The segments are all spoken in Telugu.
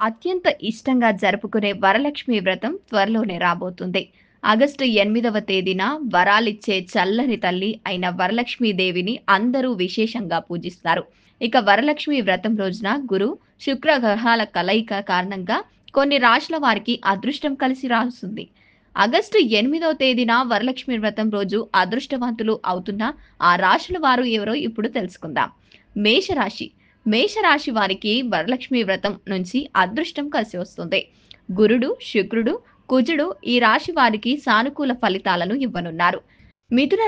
అత్యంత ఇష్టంగా జరుపుకునే వరలక్ష్మి వ్రతం త్వరలోనే రాబోతుంది. ఆగస్టు 8వ తేదీన వరాలిచ్చే చల్లని తల్లి అయిన వరలక్ష్మీదేవిని అందరూ విశేషంగా పూజిస్తారు. ఇక వరలక్ష్మి వ్రతం రోజున గురు, శుక్ర గ్రహాల కలయిక కారణంగా కొన్ని రాశుల వారికి అదృష్టం కలిసి రాస్తుంది. ఆగస్టు 8వ తేదీన వరలక్ష్మి వ్రతం రోజు అదృష్టవంతులు అవుతున్న ఆ రాశుల వారు ఎవరో ఇప్పుడు తెలుసుకుందాం. మేషరాశి. మేషరాశి వారికి వరలక్ష్మి వ్రతం నుంచి అదృష్టం కలిసి వస్తుంది. గురుడు, శుక్రుడు, కుజుడు ఈ రాశి వారికి సానుకూల ఫలితాలను ఇవ్వనున్నారు. మిథున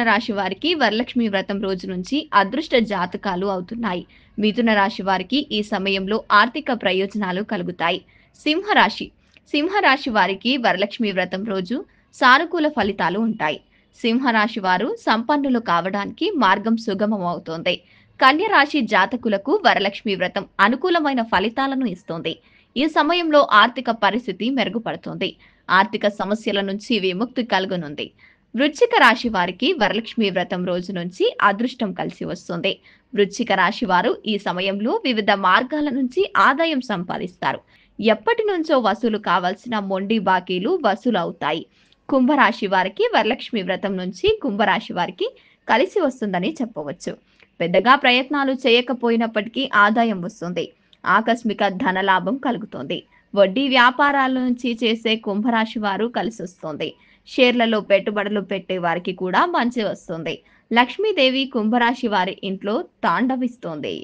రాశి వారికి వరలక్ష్మి వ్రతం రోజు నుంచి అదృష్ట జాతకాలు అవుతున్నాయి. మిథున రాశి వారికి ఈ సమయంలో ఆర్థిక ప్రయోజనాలు కలుగుతాయి. సింహరాశి. సింహరాశి వారికి వరలక్ష్మి వ్రతం రోజు సానుకూల ఫలితాలు ఉంటాయి. సింహరాశి వారు సంపన్నులు కావడానికి మార్గం సుగమం అవుతోంది. కన్య రాశి జాతకులకు వరలక్ష్మి వ్రతం అనుకూలమైన ఫలితాలను ఇస్తోంది. ఈ సమయంలో ఆర్థిక పరిస్థితి మెరుగుపడుతోంది. ఆర్థిక సమస్యల నుంచి విముక్తి కలుగనుంది. వృశ్చిక రాశి వారికి వరలక్ష్మి వ్రతం రోజు నుంచి అదృష్టం కలిసి వస్తుంది. వృశ్చిక రాశి వారు ఈ సమయంలో వివిధ మార్గాల నుంచి ఆదాయం సంపాదిస్తారు. ఎప్పటి నుంచో వసూలు కావాల్సిన మొండి బాకీలు వసూలు అవుతాయి. కుంభరాశి వారికి వరలక్ష్మి వ్రతం నుంచి కుంభరాశి వారికి కలిసి వస్తుందని చెప్పవచ్చు. పెద్దగా ప్రయత్నాలు చేయకపోయినప్పటికీ ఆదాయం వస్తుంది. ఆకస్మిక ధనలాభం కలుగుతుంది. వడ్డీ వ్యాపారాల నుంచి చేసే కుంభరాశి వారు కలిసొస్తుంది. షేర్లలో పెట్టుబడులు పెట్టే వారికి కూడా మంచి వస్తుంది. లక్ష్మీదేవి కుంభరాశి వారి ఇంట్లో తాండవిస్తోంది.